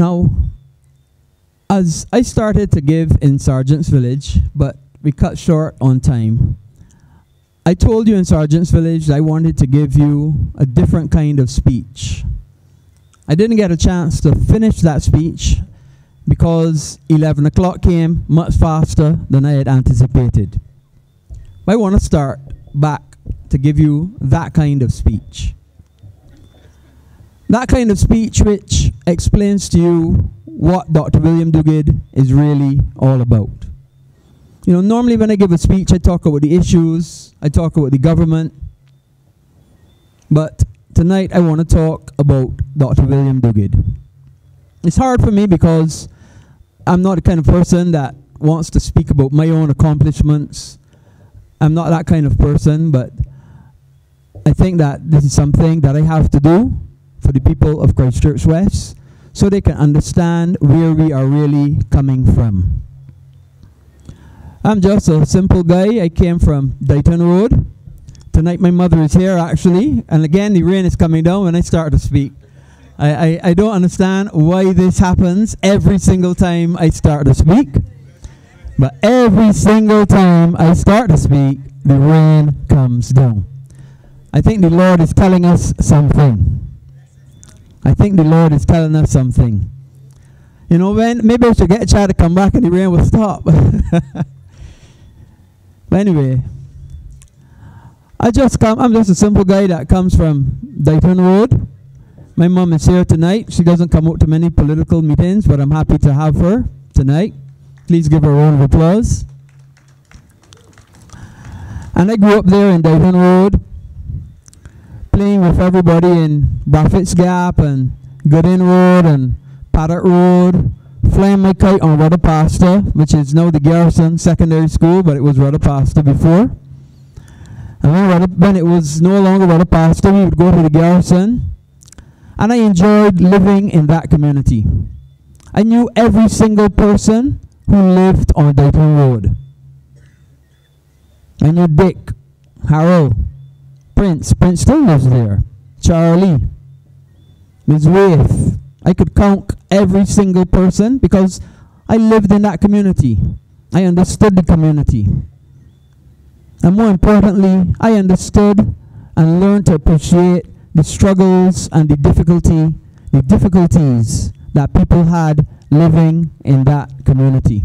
Now, as I started to give in Sergeant's Village, but we cut short on time, I told you in Sergeant's Village that I wanted to give you a different kind of speech. I didn't get a chance to finish that speech because 11 o'clock came much faster than I had anticipated. I want to start back to give you that kind of speech. That kind of speech which explains to you what Dr. William Duguid is really all about. You know, normally when I give a speech, I talk about the issues, I talk about the government, but tonight I want to talk about Dr. William Duguid. It's hard for me because I'm not the kind of person that wants to speak about my own accomplishments. I'm not that kind of person, but I think that this is something that I have to do for the people of Christchurch West so they can understand where we are really coming from. I'm just a simple guy. I came from Dighton Road. Tonight my mother is here actually, and again the rain is coming down when I start to speak. I don't understand why this happens every single time I start to speak, but every single time I start to speak, the rain comes down. I think the Lord is telling us something. I think the Lord is telling us something. You know, maybe I should get a child to come back and the rain will stop. But anyway, I'm just a simple guy that comes from Dighton Road. My mom is here tonight. She doesn't come out to many political meetings, but I'm happy to have her tonight. Please give her a round of applause. And I grew up there in Dighton Road, playing with everybody in Braffett's Gap and Goodin Road and Paddock Road, flying my kite on Rudder Pastor, which is now the Garrison Secondary School, but it was Rudder Pastor before. And when it was no longer Rudder Pastor, we would go to the Garrison. And I enjoyed living in that community. I knew every single person who lived on Dighton Road. I knew Dick, Harold, Prince still lives there, Charlie, Ms. Waith. I could count every single person because I lived in that community. I understood the community. And more importantly, I understood and learned to appreciate the struggles and the difficulties that people had living in that community.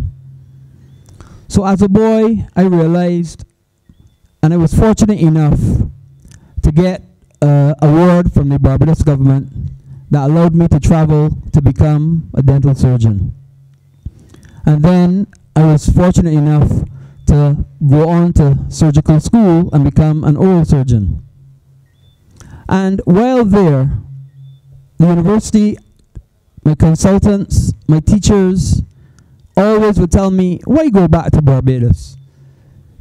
So as a boy, I realized, and I was fortunate enough to get an award from the Barbados government that allowed me to travel to become a dental surgeon. And then I was fortunate enough to go on to surgical school and become an oral surgeon. And while there, the university, my consultants, my teachers always would tell me, why go back to Barbados?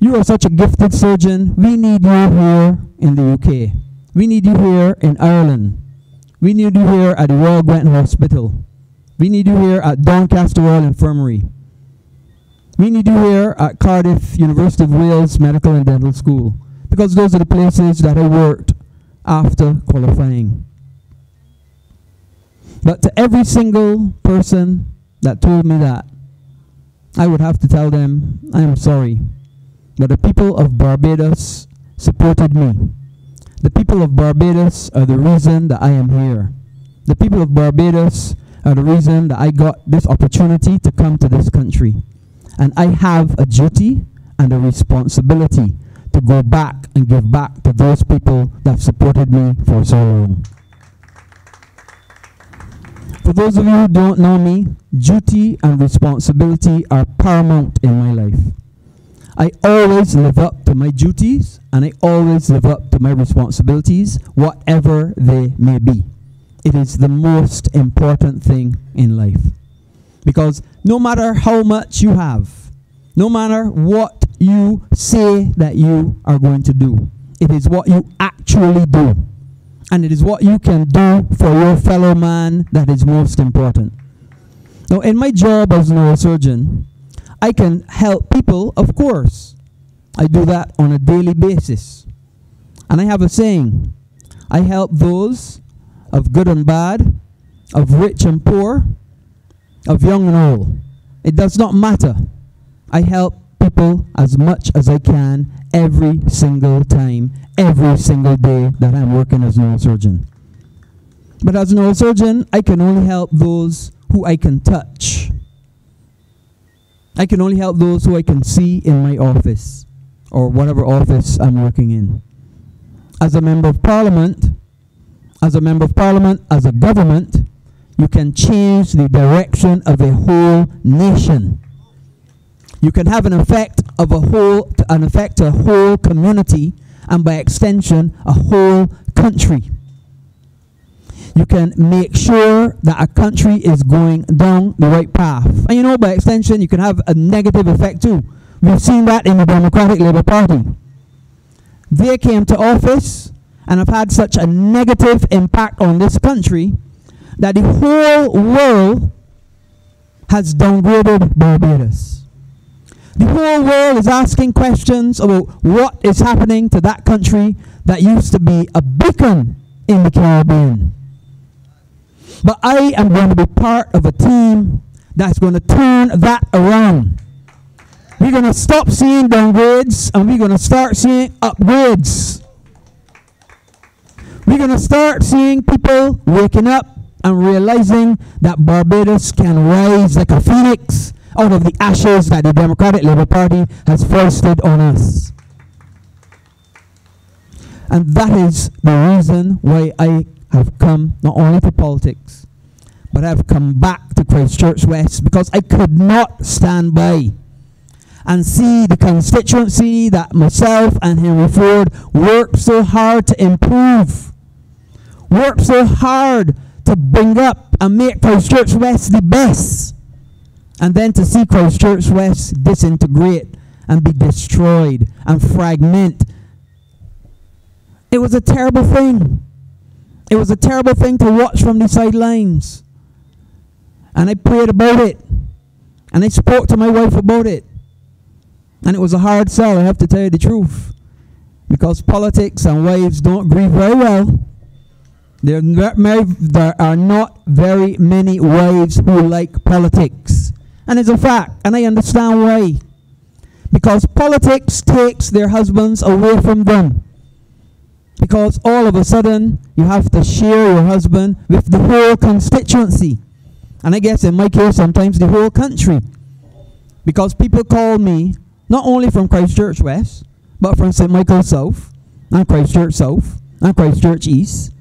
You are such a gifted surgeon. We need you here in the UK. We need you here in Ireland. We need you here at the Royal Gwenton Hospital. We need you here at Doncaster Royal Infirmary. We need you here at Cardiff University of Wales Medical and Dental School, because those are the places that I worked after qualifying. But to every single person that told me that, I would have to tell them, I am sorry, but the people of Barbados supported me. The people of Barbados are the reason that I am here. The people of Barbados are the reason that I got this opportunity to come to this country. And I have a duty and a responsibility to go back and give back to those people that supported me for so long. For those of you who don't know me, duty and responsibility are paramount in my life. I always live up to my duties and I always live up to my responsibilities, whatever they may be. It is the most important thing in life. Because no matter how much you have, no matter what you say that you are going to do, it is what you actually do. And it is what you can do for your fellow man that is most important. Now, in my job as a neurosurgeon, I can help people, of course. I do that on a daily basis. And I have a saying, I help those of good and bad, of rich and poor, of young and old. It does not matter. I help people as much as I can every single time, every single day that I'm working as an oral surgeon. But as an oral surgeon, I can only help those who I can touch. I can only help those who I can see in my office or whatever office I'm working in. As a member of parliament, as a government, you can change the direction of a whole nation. You can have an effect to a whole community, and by extension, a whole country. You can make sure that a country is going down the right path. And you know, by extension, you can have a negative effect too. We've seen that in the Democratic Labour Party. They came to office and have had such a negative impact on this country that the whole world has downgraded Barbados. The whole world is asking questions about what is happening to that country that used to be a beacon in the Caribbean. But I am going to be part of a team that's going to turn that around. We're going to stop seeing downgrades and we're going to start seeing upgrades. We're going to start seeing people waking up and realizing that Barbados can rise like a phoenix out of the ashes that the Democratic Labour Party has foisted on us. And that is the reason why I have come not only to politics, but I've come back to Christchurch West, because I could not stand by and see the constituency that myself and Henry Ford worked so hard to improve, worked so hard to bring up and make Christchurch West the best, and then to see Christchurch West disintegrate and be destroyed and fragment. It was a terrible thing. It was a terrible thing to watch from the sidelines. And I prayed about it. And I spoke to my wife about it. And it was a hard sell, I have to tell you the truth. Because politics and wives don't agree very well. There are not very many wives who like politics. And it's a fact, and I understand why. Because politics takes their husbands away from them. Because all of a sudden, you have to share your husband with the whole constituency. And I guess in my case, sometimes the whole country. Because people call me, not only from Christchurch West, but from St. Michael South, and Christchurch South, and Christchurch East.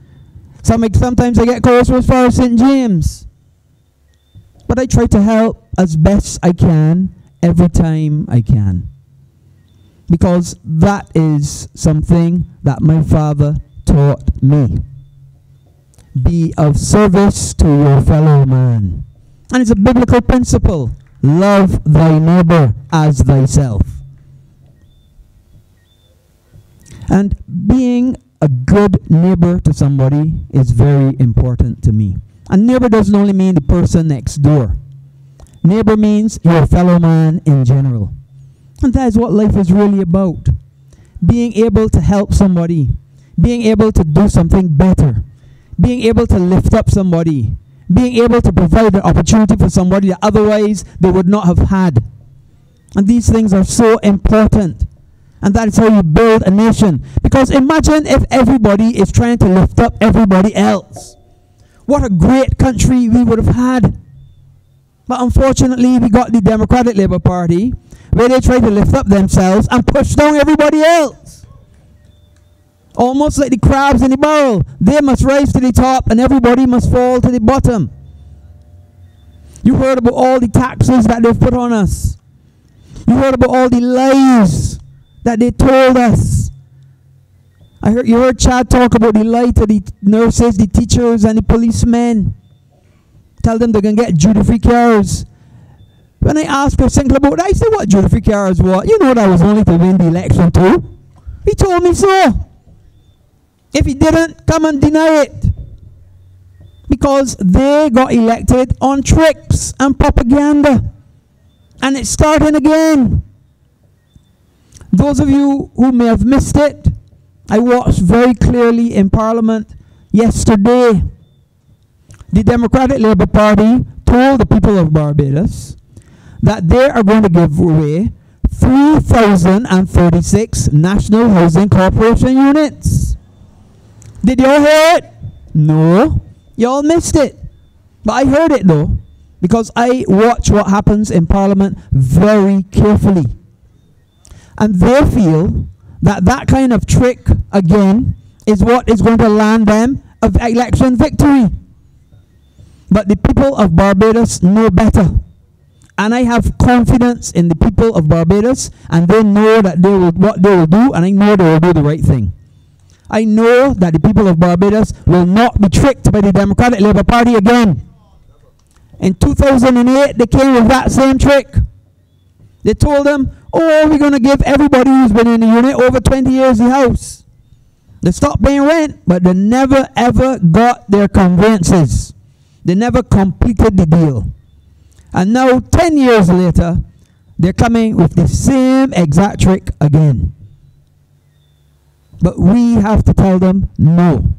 Sometimes I get calls from as far as St. James. But I try to help as best I can, every time I can. Because that is something that my father taught me. Be of service to your fellow man. And it's a biblical principle. Love thy neighbor as thyself. And being a good neighbor to somebody is very important to me. And neighbor doesn't only mean the person next door. Neighbor means your fellow man in general. And that is what life is really about. Being able to help somebody. Being able to do something better. Being able to lift up somebody. Being able to provide an opportunity for somebody that otherwise they would not have had. And these things are so important. And that is how you build a nation. Because imagine if everybody is trying to lift up everybody else. What a great country we would have had. But unfortunately, we got the Democratic Labour Party, where they try to lift up themselves and push down everybody else. Almost like the crabs in the barrel. They must rise to the top and everybody must fall to the bottom. You heard about all the taxes that they've put on us. You heard about all the lies that they told us. You heard Chad talk about the lie to the nurses, the teachers, and the policemen. Tell them they can get duty-free cars. When I asked her Sinclair about that, I said, what duty-free cars what? You know that was only to win the election too. He told me so. If he didn't, come and deny it. Because they got elected on tricks and propaganda. And it's starting again. Those of you who may have missed it, I watched very clearly in Parliament yesterday. The Democratic Labour Party told the people of Barbados that they are going to give away 3,036 National Housing Corporation units. Did y'all hear it? No. Y'all missed it. But I heard it though, because I watch what happens in Parliament very carefully. And they feel that that kind of trick, again, is what is going to land them of election victory. But the people of Barbados know better. And I have confidence in the people of Barbados, and they know that they will, what they will do, and I know they will do the right thing. I know that the people of Barbados will not be tricked by the Democratic Labour Party again. In 2008, they came with that same trick. They told them, oh, we're going to give everybody who's been in the unit over 20 years the house. They stopped paying rent, but they never ever got their conveyances. They never completed the deal. And now, 10 years later, they're coming with the same exact trick again. But we have to tell them no.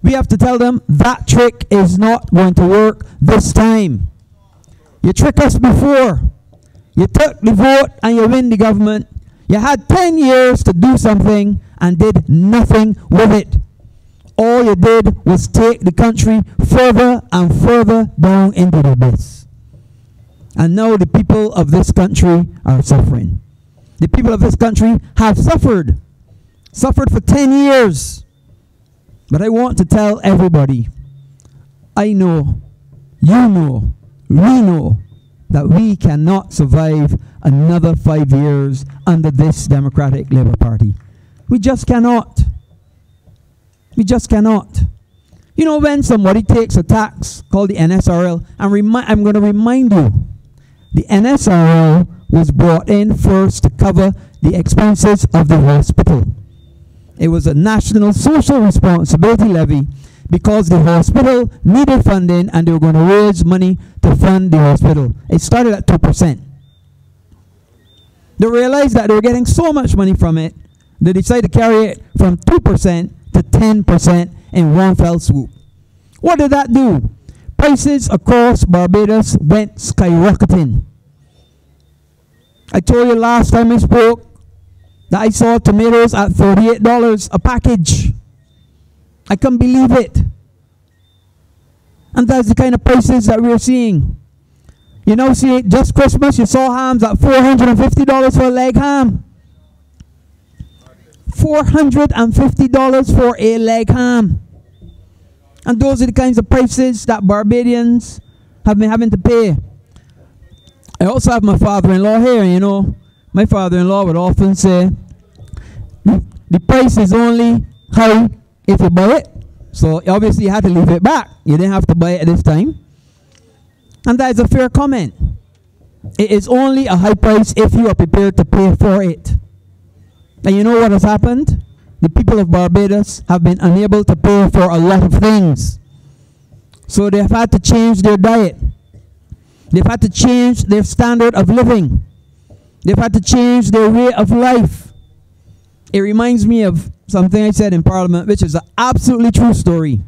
We have to tell them that trick is not going to work this time. You tricked us before. You took the vote and you win the government. You had 10 years to do something and did nothing with it. All you did was take the country further and further down into the abyss. And now the people of this country are suffering. The people of this country have suffered for 10 years. But I want to tell everybody, I know, you know, we know that we cannot survive another 5 years under this Democratic Labour Party. We just cannot. We just cannot. You know, when somebody takes a tax called the NSRL, I'm going to remind you, the NSRL was brought in first to cover the expenses of the hospital. It was a national social responsibility levy because the hospital needed funding and they were going to raise money to fund the hospital. It started at 2%. They realized that they were getting so much money from it, they decided to carry it from 2% to 10% in one fell swoop. What did that do? Prices across Barbados went skyrocketing. I told you last time I spoke that I saw tomatoes at $38 a package. I couldn't believe it. And that's the kind of prices that we're seeing. You know, see, just Christmas, you saw hams at $450 for a leg ham. $450 for a leg ham. And those are the kinds of prices that Barbadians have been having to pay. I also have my father-in-law here, you know. My father-in-law would often say, the price is only high if you buy it. So obviously you had to leave it back. You didn't have to buy it at this time. And that is a fair comment. It is only a high price if you are prepared to pay for it. And you know what has happened? The people of Barbados have been unable to pay for a lot of things. So they have had to change their diet. They've had to change their standard of living. They've had to change their way of life. It reminds me of something I said in Parliament, which is an absolutely true story.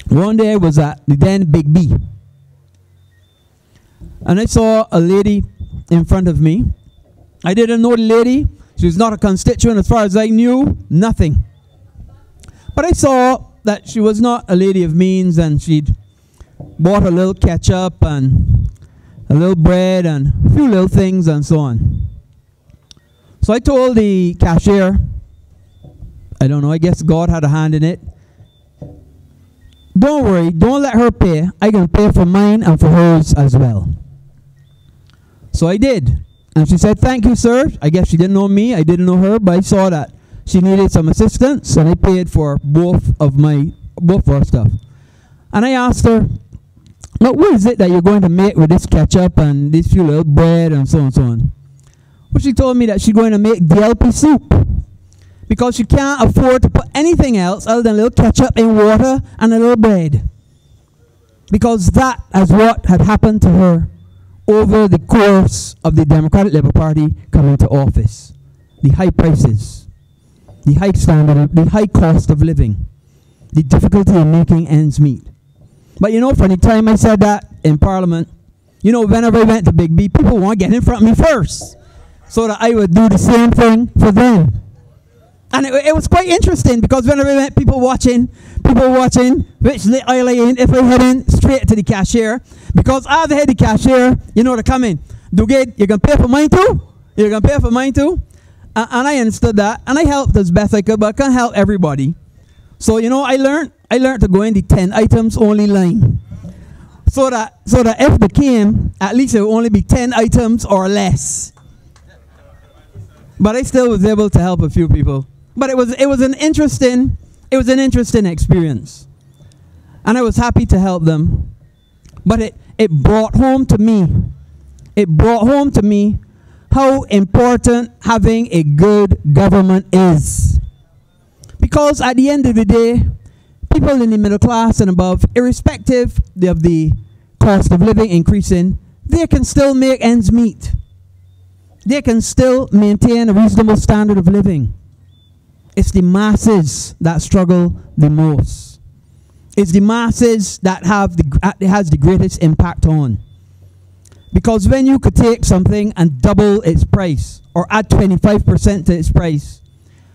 One day I was at the then Big B. And I saw a lady in front of me. I didn't know the lady. She was not a constituent as far as I knew. Nothing. But I saw that she was not a lady of means, and she'd bought a little ketchup and a little bread and a few little things and so on. So I told the cashier, I don't know, I guess God had a hand in it. Don't worry, don't let her pay. I can pay for mine and for hers as well. So I did. And she said, thank you, sir. I guess she didn't know me, I didn't know her, but I saw that she needed some assistance, and I paid for both of our stuff. And I asked her, now, what is it that you're going to make with this ketchup and this few little bread and so on and so on? Well, she told me that she's going to make BLP soup because she can't afford to put anything else other than a little ketchup in water and a little bread. Because that is what had happened to her over the course of the Democratic Labour Party coming to office. The high prices, the high standard, the high cost of living. the difficulty in making ends meet. But you know, from the time I said that in Parliament, you know, whenever I went to Big B, people want to get in front of me first, so that I would do the same thing for them. And it was quite interesting, because whenever I went, people watching which aisle I in, if I head in straight to the cashier, because as I head the cashier, you know, they come in, Duguid, you can pay for mine too? You can pay for mine too? And I understood that, and I helped as best I could, but I can't help everybody. So, you know, I learned to go in the 10 items only line. So that if they came, at least it would only be 10 items or less. But I still was able to help a few people. But it was an interesting experience. And I was happy to help them. But it brought home to me how important having a good government is. Because at the end of the day, people in the middle class and above, irrespective of the cost of living increasing, they can still make ends meet. They can still maintain a reasonable standard of living. It's the masses that struggle the most. It's the masses that it has the greatest impact on. Because when you could take something and double its price, or add 25% to its price,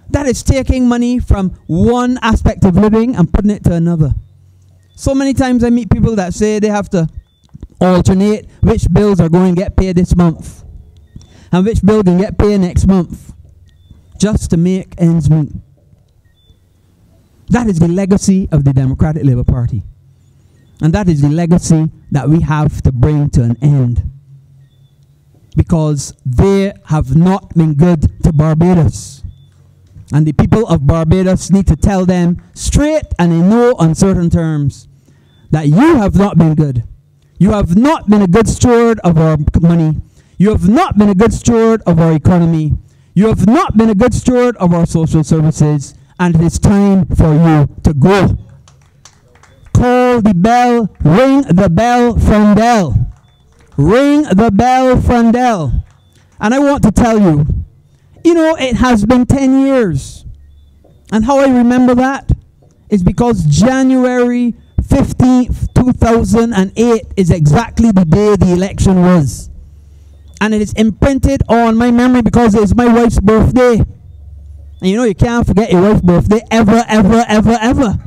that is taking money from one aspect of living and putting it to another. So many times I meet people that say they have to alternate which bills are going to get paid this month and which bill can get paid next month, just to make ends meet. That is the legacy of the Democratic Labour Party. And that is the legacy that we have to bring to an end. Because they have not been good to Barbados. And the people of Barbados need to tell them straight and in no uncertain terms that you have not been good. You have not been a good steward of our money. You have not been a good steward of our economy. You have not been a good steward of our social services. And it is time for you to go. Call the bell, ring the bell, Frondel. Ring the bell, Frondel. And I want to tell you, you know, it has been 10 years. And how I remember that is because January 15th, 2008 is exactly the day the election was. And it is imprinted on my memory because it is my wife's birthday. And you know, you can't forget your wife's birthday ever, ever, ever, ever.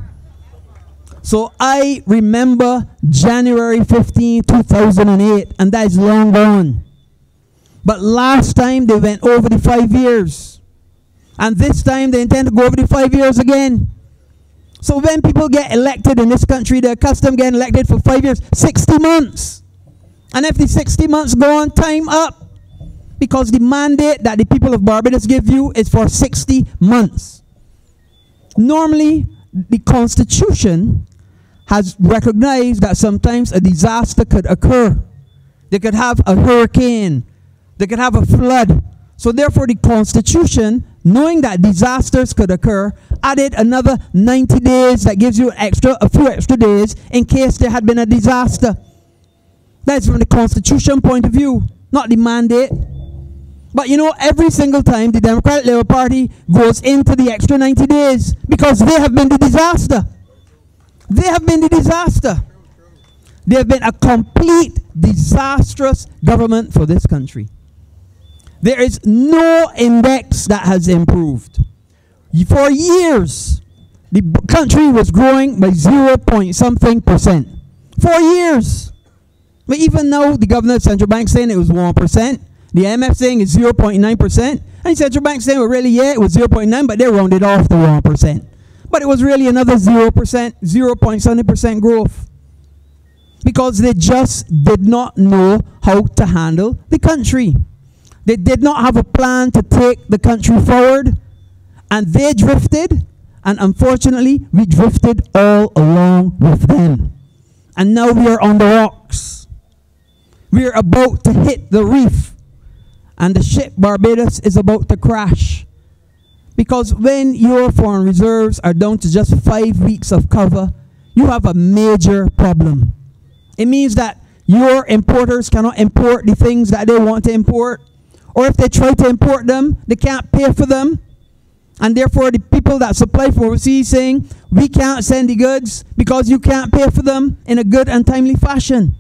So I remember January 15, 2008, and that is long gone. But last time they went over the 5 years. And this time they intend to go over the 5 years again. So when people get elected in this country, they're accustomed getting elected for 5 years, 60 months. And if the 60 months go on, time up. Because the mandate that the people of Barbados give you is for 60 months. Normally, the Constitution has recognized that sometimes a disaster could occur. They could have a hurricane. They could have a flood. So therefore, the Constitution, knowing that disasters could occur, added another 90 days that gives you a few extra days in case there had been a disaster. That's from the Constitution point of view, not the mandate. But you know, every single time the Democratic Labour Party goes into the extra 90 days because they have been the disaster. They have been the disaster. They have been a complete disastrous government for this country. There is no index that has improved. For years, the country was growing by 0.something%. For years. But even now, the governor of Central Bank saying it was 1%. The IMF saying it's 0.9%. And the Central Bank saying, well, really, yeah, it was 0.9, but they rounded off the 1%. But it was really another 0.something% growth. Because they just did not know how to handle the country. They did not have a plan to take the country forward. And they drifted. And unfortunately, we drifted all along with them. And now we are on the rocks. We are about to hit the reef. And the ship Barbados is about to crash. Because when your foreign reserves are down to just 5 weeks of cover, you have a major problem. It means that your importers cannot import the things that they want to import. Or if they try to import them, they can't pay for them. And therefore, the people that supply from overseas saying, we can't send the goods because you can't pay for them in a good and timely fashion.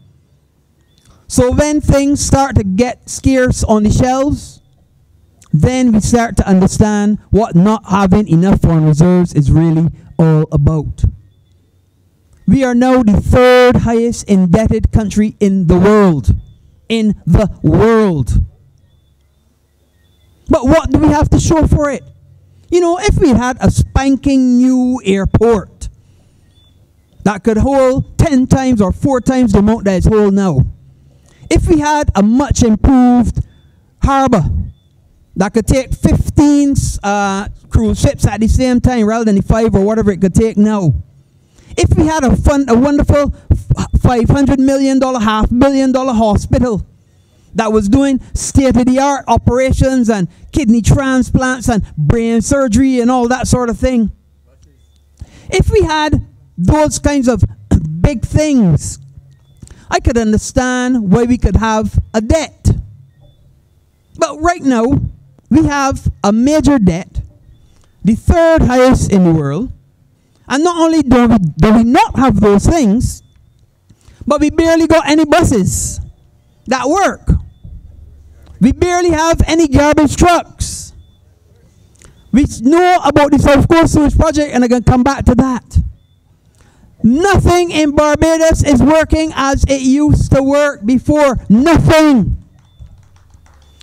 So when things start to get scarce on the shelves, then we start to understand what not having enough foreign reserves is really all about. We are now the third highest indebted country in the world. In the world. But what do we have to show for it? You know, if we had a spanking new airport that could hold 10 times or 4 times the amount that is hold now. If we had a much improved harbor that could take 15 cruise ships at the same time rather than the 5 or whatever it could take now. If we had a wonderful $500 million, $500 million hospital that was doing state-of-the-art operations and kidney transplants and brain surgery and all that sort of thing. If we had those kinds of big things, I could understand why we could have a debt. But right now, we have a major debt, the third highest in the world. And not only do we not have those things, but we barely got any buses that work. We barely have any garbage trucks. We know about the South Coast Sewage Project, and I'm going to come back to that. Nothing in Barbados is working as it used to work before. Nothing.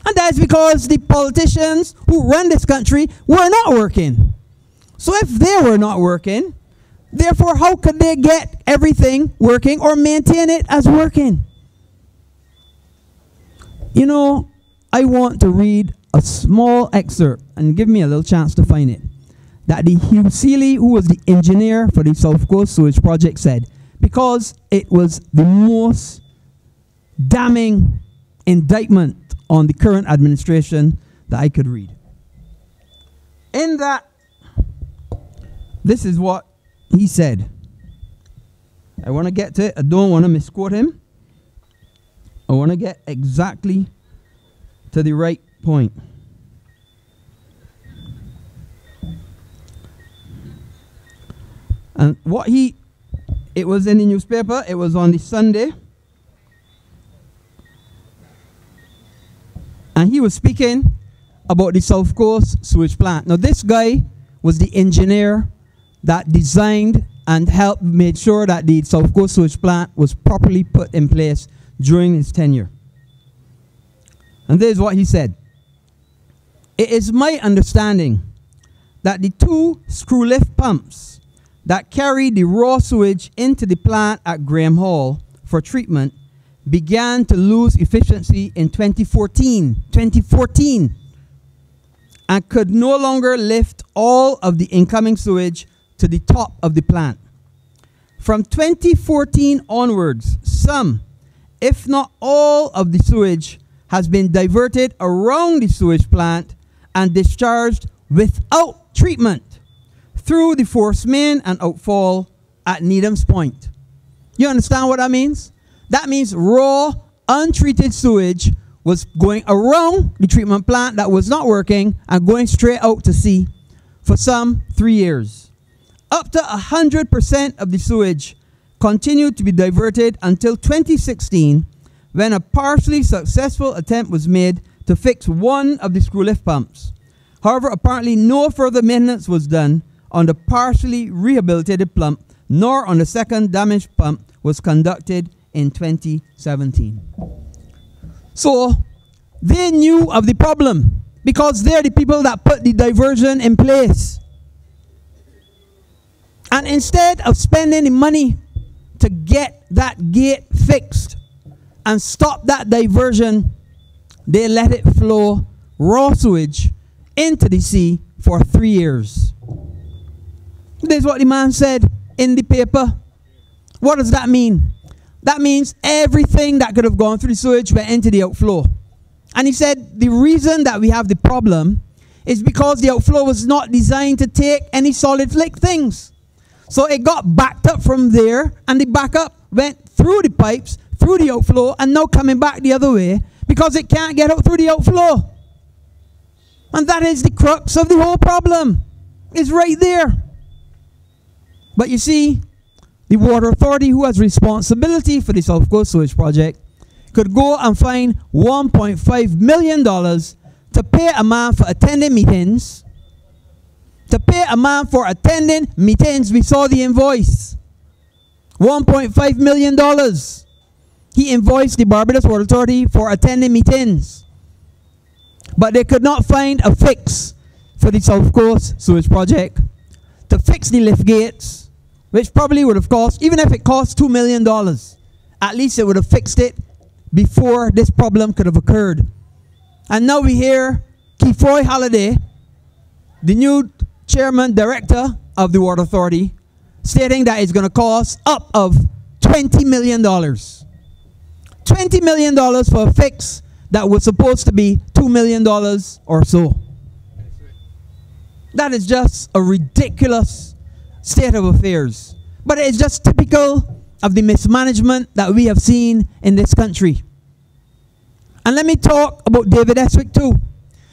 And that's because the politicians who run this country were not working. So if they were not working, therefore how could they get everything working or maintain it as working? You know, I want to read a small excerpt, and give me a little chance to find it, that the Hugh Seeley, who was the engineer for the South Coast Sewage Project, said, because it was the most damning indictment on the current administration that I could read. In that, this is what he said. I want to get to it. I don't want to misquote him. I want to get exactly to the right point. And what it was in the newspaper, it was on the Sunday. And he was speaking about the South Coast Sewage Plant. Now this guy was the engineer that designed and helped made sure that the South Coast Sewage Plant was properly put in place during his tenure. And this is what he said. It is my understanding that the 2 screw lift pumps that carry the raw sewage into the plant at Graham Hall for treatment began to lose efficiency in 2014, and could no longer lift all of the incoming sewage to the top of the plant. From 2014 onwards, some, if not all, of the sewage has been diverted around the sewage plant and discharged without treatment through the force main and outfall at Needham's Point. You understand what that means? That means raw, untreated sewage was going around the treatment plant that was not working and going straight out to sea for some 3 years. Up to 100% of the sewage continued to be diverted until 2016, when a partially successful attempt was made to fix one of the screw lift pumps. However, apparently no further maintenance was done on the partially rehabilitated pump, nor on the second damaged pump was conducted in 2017. So they knew of the problem because they're the people that put the diversion in place. And instead of spending the money to get that gate fixed and stop that diversion, they let it flow raw sewage into the sea for 3 years. This is what the man said in the paper. What does that mean? That means everything that could have gone through the sewage went into the outflow. And he said the reason that we have the problem is because the outflow was not designed to take any solid flake things. So it got backed up from there, and the backup went through the pipes, through the outflow, and now coming back the other way because it can't get out through the outflow. And that is the crux of the whole problem. is right there. But you see, the Water Authority, who has responsibility for the South Coast Sewage Project, could go and find $1.5 million to pay a man for attending meetings. To pay a man for attending meetings. We saw the invoice. $1.5 million. He invoiced the Barbados Water Authority for attending meetings. But they could not find a fix for the South Coast Sewage Project to fix the lift gates, which probably would have cost, even if it cost $2 million, at least it would have fixed it before this problem could have occurred. And now we hear Kefoy Halliday, the new chairman director of the Water Authority, stating that it's going to cost up of $20 million. $20 million for a fix that was supposed to be $2 million or so. That is just a ridiculous state of affairs. But it's just typical of the mismanagement that we have seen in this country. And let me talk about David Eswick too,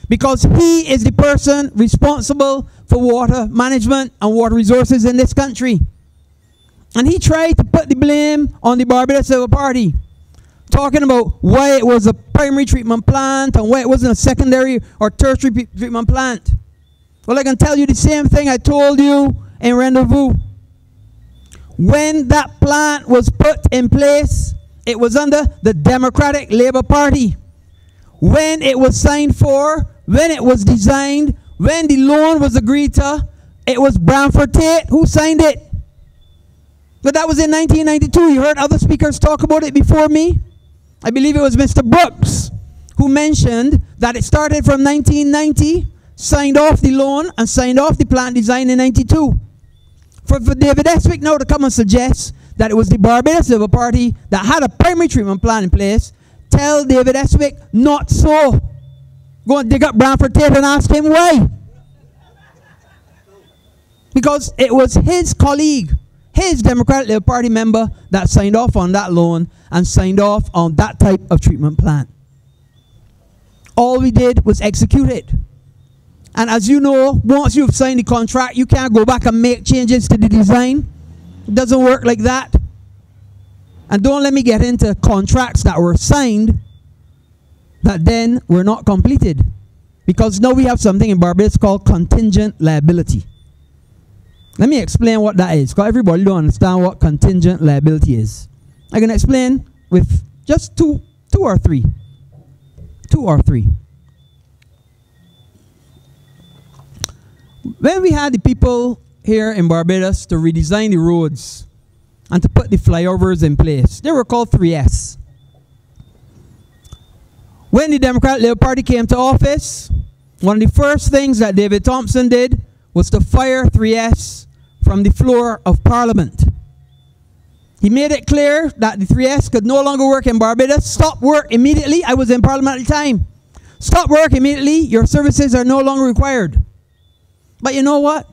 because he is the person responsible for water management and water resources in this country. And he tried to put the blame on the Barbados Civil Party, talking about why it was a primary treatment plant and why it wasn't a secondary or tertiary treatment plant. Well, I can tell you the same thing I told you in Rendezvous. When that plant was put in place, it was under the Democratic Labour Party. When it was signed for, when it was designed, when the loan was agreed to, it was Bramford Tate who signed it. But that was in 1992. You heard other speakers talk about it before me. I believe it was Mr. Brooks who mentioned that it started from 1990, signed off the loan and signed off the plant design in 92. For David Eswick now to come and suggest that it was the Barbados Civil Party that had a primary treatment plant in place, tell David Eswick not so. Go and dig up Bramford Tate and ask him why. Because it was his colleague, his Democratic Labour Party member, that signed off on that loan and signed off on that type of treatment plant. All we did was execute it. And as you know, once you've signed the contract, you can't go back and make changes to the design. It doesn't work like that. And don't let me get into contracts that were signed that then were not completed. Because now we have something in Barbados called contingent liability. Let me explain what that is, because everybody don't understand what contingent liability is. I can explain with just two or three. When we had the people here in Barbados to redesign the roads and to put the flyovers in place, they were called 3S. When the Democratic Labour Party came to office, one of the first things that David Thompson did was to fire 3S from the floor of Parliament. He made it clear that the 3S could no longer work in Barbados. Stop work immediately. I was in Parliament at the time. Stop work immediately. Your services are no longer required. But you know what?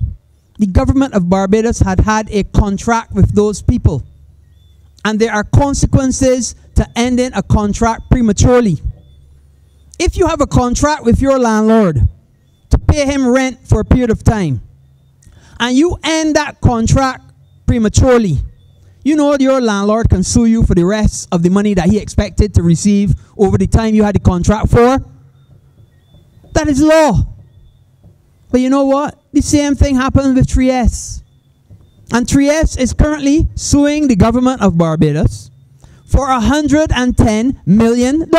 The government of Barbados had had a contract with those people. And there are consequences to ending a contract prematurely. If you have a contract with your landlord to pay him rent for a period of time, and you end that contract prematurely, you know your landlord can sue you for the rest of the money that he expected to receive over the time you had the contract for. That is law. But you know what? The same thing happened with 3S. And 3S is currently suing the government of Barbados for $110 million,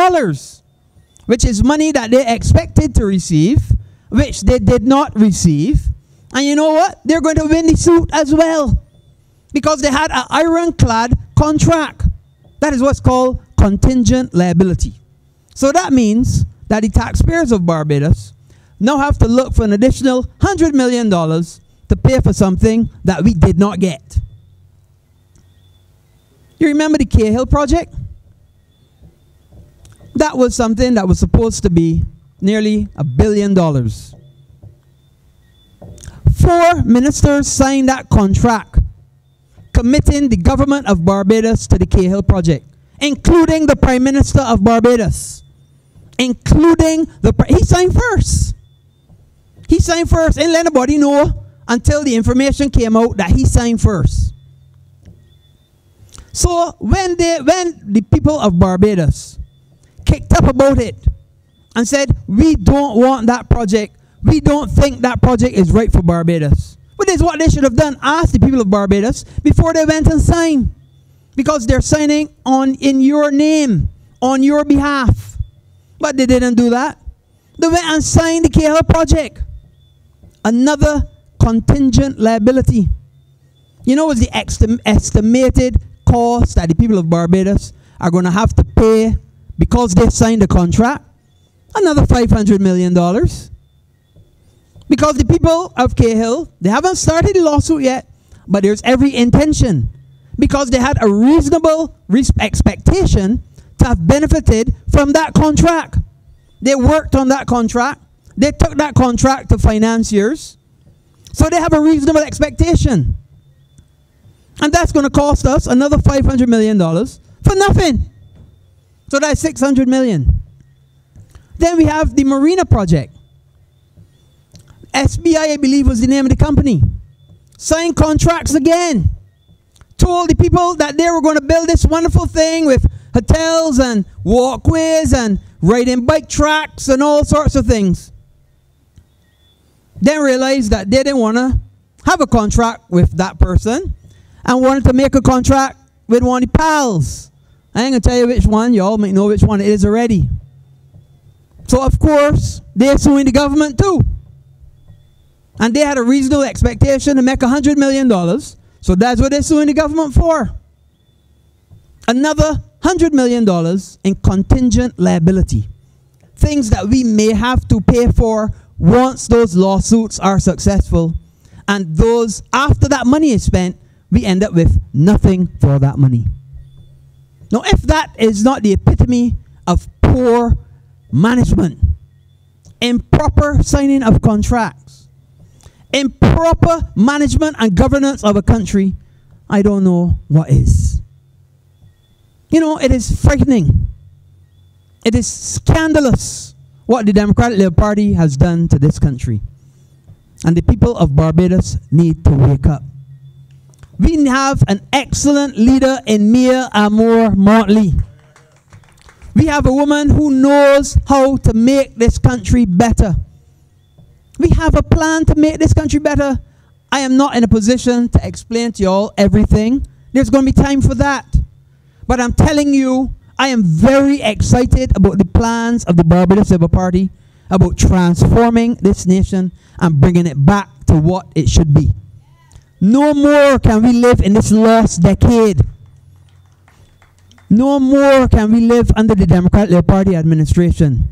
which is money that they expected to receive, which they did not receive. And you know what? They're going to win the suit as well, because they had an ironclad contract. That is what's called contingent liability. So that means that the taxpayers of Barbados now have to look for an additional $100 million to pay for something that we did not get. You remember the Cahill project? That was something that was supposed to be nearly $1 billion. 4 ministers signed that contract, committing the government of Barbados to the Cahill project, including the Prime Minister of Barbados. He signed first. He signed first and let nobody know until the information came out that he signed first. So when the people of Barbados kicked up about it and said, we don't want that project, we don't think that project is right for Barbados. But this is what they should have done. Ask the people of Barbados before they went and signed. Because they're signing in your name, on your behalf. But they didn't do that. They went and signed the KL project. Another contingent liability. You know what's the estimated cost that the people of Barbados are going to have to pay because they signed the contract? Another $500 million. Because the people of Cahill, they haven't started the lawsuit yet, but there's every intention. Because they had a reasonable expectation to have benefited from that contract. They worked on that contract. They took that contract to financiers. So they have a reasonable expectation. And that's going to cost us another $500 million for nothing. So that's $600 million. Then we have the Marina project. SBI, I believe, was the name of the company. Signed contracts again. Told the people that they were going to build this wonderful thing with hotels and walkways and riding bike tracks and all sorts of things. Then realized that they didn't want to have a contract with that person and wanted to make a contract with one of the pals. I ain't going to tell you which one. You all might know which one it is already. So, of course, they're suing the government too. And they had a reasonable expectation to make $100 million. So that's what they're suing the government for. Another $100 million in contingent liability. Things that we may have to pay for once those lawsuits are successful. And those, after that money is spent, we end up with nothing for that money. Now, if that is not the epitome of poor management, improper signing of contracts, improper management and governance of a country, I don't know what is. You know, it is frightening. It is scandalous what the Democratic Labour Party has done to this country. And the people of Barbados need to wake up. We have an excellent leader in Mia Amour Motley. We have a woman who knows how to make this country better. We have a plan to make this country better. I am not in a position to explain to you all everything. There's going to be time for that. But I'm telling you, I am very excited about the plans of the Barbados Labour Party about transforming this nation and bringing it back to what it should be. No more can we live in this lost decade. No more can we live under the Democratic Labour Party administration,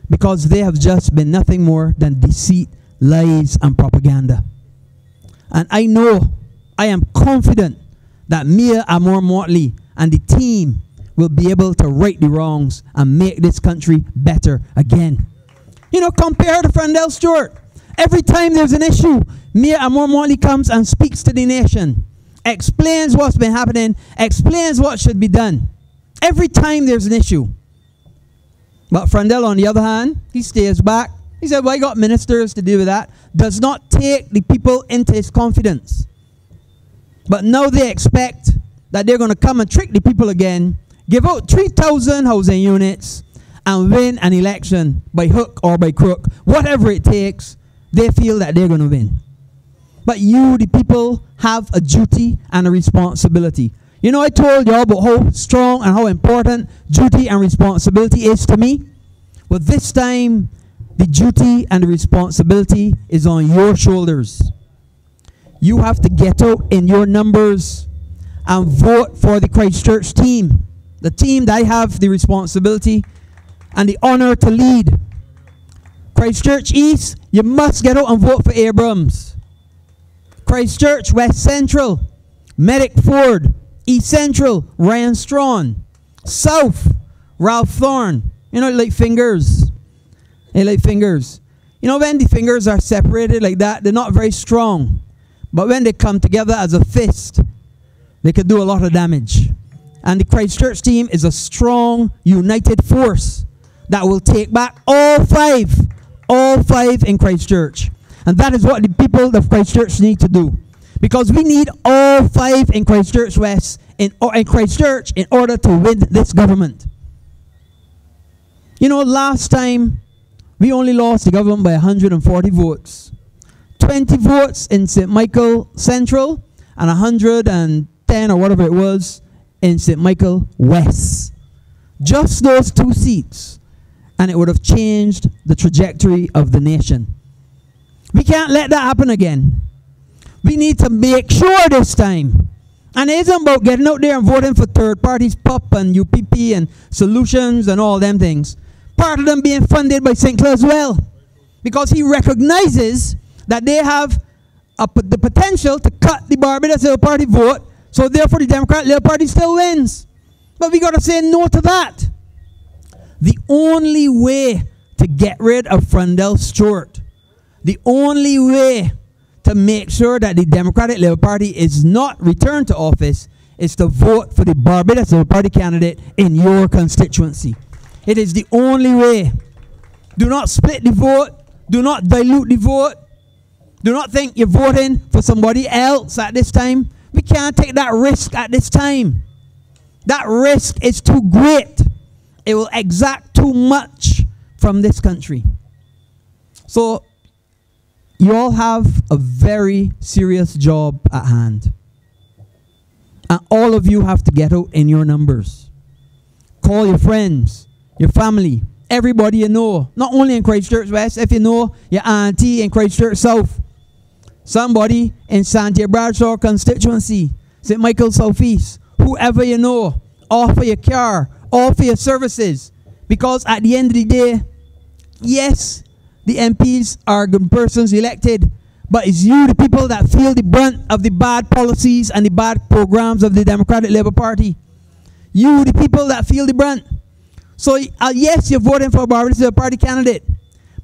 because they have just been nothing more than deceit, lies, and propaganda. And I know, I am confident that Mia Amour Motley and the team will be able to right the wrongs and make this country better again. You know, compare to Frandel Stewart. Every time there's an issue, Mia Amour Motley comes and speaks to the nation, explains what's been happening, explains what should be done. Every time there's an issue. But Frandel, on the other hand, he stays back. He said, well, I got ministers to deal with that. Does not take the people into his confidence. But now they expect that they're going to come and trick the people again, give out 3,000 housing units, and win an election by hook or by crook. Whatever it takes, they feel that they're going to win. But you, the people, have a duty and a responsibility. You know, I told y'all about how strong and how important duty and responsibility is to me. Well, this time, the duty and the responsibility is on your shoulders. You have to get out in your numbers and vote for the Christchurch team. The team that I have the responsibility and the honor to lead. Christchurch East, you must get out and vote for Abrams. Christchurch West Central, Medic Ford. East Central, Ryan Strawn. South, Ralph Thorne. You know, like fingers. They like fingers. You know, when the fingers are separated like that, they're not very strong. But when they come together as a fist, they could do a lot of damage. And the Christchurch team is a strong, united force that will take back all five in Christchurch. And that is what the people of Christchurch need to do. Because we need all 5 in Christchurch West, in Christchurch, in order to win this government. You know, last time, we only lost the government by 140 votes. 20 votes in St. Michael Central, and 110 or whatever it was in St. Michael West. Just those 2 seats, and it would have changed the trajectory of the nation. We can't let that happen again. We need to make sure this time. And it isn't about getting out there and voting for third parties, PUP and UPP and Solutions and all them things. Part of them being funded by St. Clair as well. Because he recognizes that they have the potential to cut the Barbados Labour Party vote, so therefore the Democratic Labour Party still wins. But we got to say no to that. The only way to get rid of Frundell Stewart, the only way to make sure that the Democratic Labour Party is not returned to office is to vote for the Barbados Labour Party candidate in your constituency. It is the only way. Do not split the vote. Do not dilute the vote. Do not think you're voting for somebody else at this time. We can't take that risk at this time. That risk is too great. It will exact too much from this country. So, you all have a very serious job at hand. And all of you have to get out in your numbers. Call your friends, your family, everybody you know. Not only in Christchurch West, if you know your auntie in Christchurch South. Somebody in Santia Bradshaw constituency, St. Michael South East. Whoever you know, offer your car, offer your services. Because at the end of the day, yes, the MPs are good persons elected, but it's you, the people, that feel the brunt of the bad policies and the bad programs of the Democratic Labour Party. You, the people, that feel the brunt. So, yes, you're voting for a Barbados Labour Party candidate,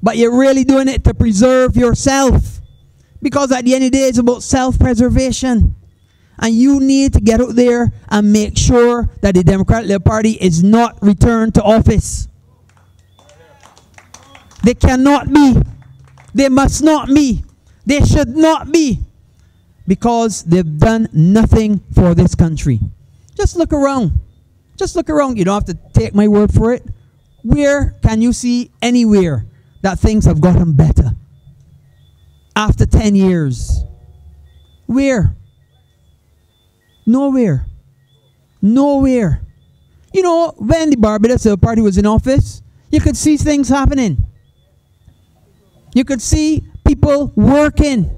but you're really doing it to preserve yourself. Because at the end of the day, it's about self-preservation. And you need to get out there and make sure that the Democratic Labour Party is not returned to office. They cannot be. They must not be. They should not be. Because they've done nothing for this country. Just look around. Just look around. You don't have to take my word for it. Where can you see anywhere that things have gotten better? After 10 years. Where? Nowhere. Nowhere. You know, when the Barbados Labour Party was in office, you could see things happening. You could see people working.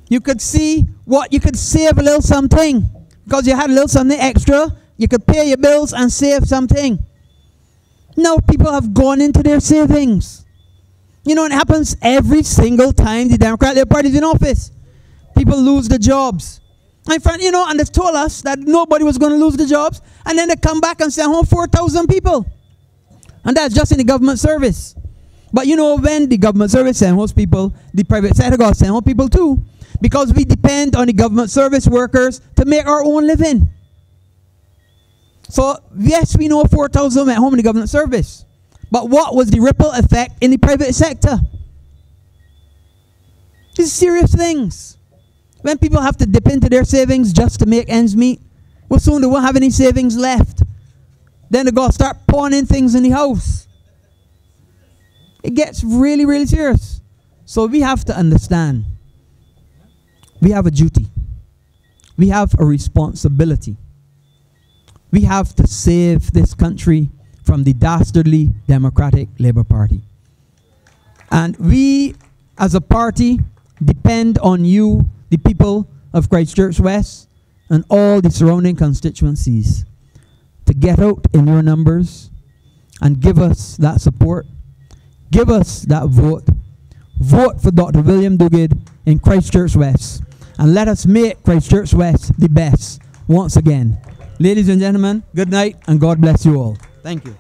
You could see what you could save a little something. Because you had a little something extra, you could pay your bills and save something. Now people have gone into their savings. You know, it happens every single time the Democratic Labour Party is in office. People lose their jobs. And you know, and they told us that nobody was going to lose the jobs. And then they come back and send home 4,000 people. And that's just in the government service. But you know, when the government service send home people, the private sector got to send home people too. Because we depend on the government service workers to make our own living. So, yes, we know 4,000 went home in the government service. But what was the ripple effect in the private sector? These are serious things. When people have to dip into their savings just to make ends meet, well, soon they won't have any savings left. Then they got to start pawning things in the house. It gets really, really serious. So we have to understand. We have a duty. We have a responsibility. We have to save this country from the dastardly Democratic Labour Party. And we, as a party, depend on you, the people of Christchurch West, and all the surrounding constituencies, to get out in your numbers and give us that support. Give us that vote. Vote for Dr. William Duguid in Christchurch West. And let us make Christchurch West the best once again. Ladies and gentlemen, good night and God bless you all. Thank you.